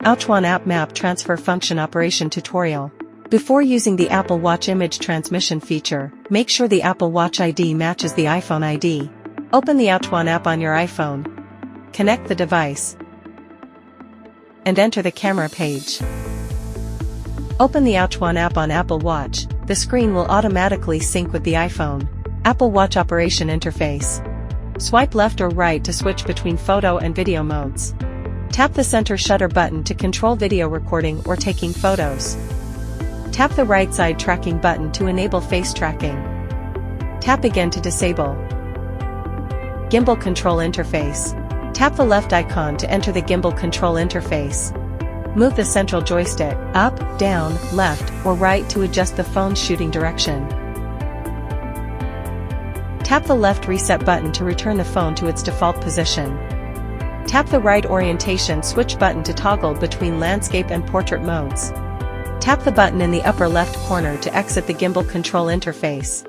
AOCHUAN App Map Transfer Function Operation Tutorial. Before using the Apple Watch image transmission feature, make sure the Apple Watch ID matches the iPhone ID. Open the AOCHUAN app on your iPhone. Connect the device. And enter the camera page. Open the AOCHUAN app on Apple Watch. The screen will automatically sync with the iPhone. Apple Watch Operation Interface. Swipe left or right to switch between photo and video modes. Tap the center shutter button to control video recording or taking photos. Tap the right side tracking button to enable face tracking. Tap again to disable. Gimbal Control Interface. Tap the left icon to enter the gimbal control interface. Move the central joystick up, down, left, or right to adjust the phone's shooting direction. Tap the left reset button to return the phone to its default position. Tap the right orientation switch button to toggle between landscape and portrait modes. Tap the button in the upper left corner to exit the gimbal control interface.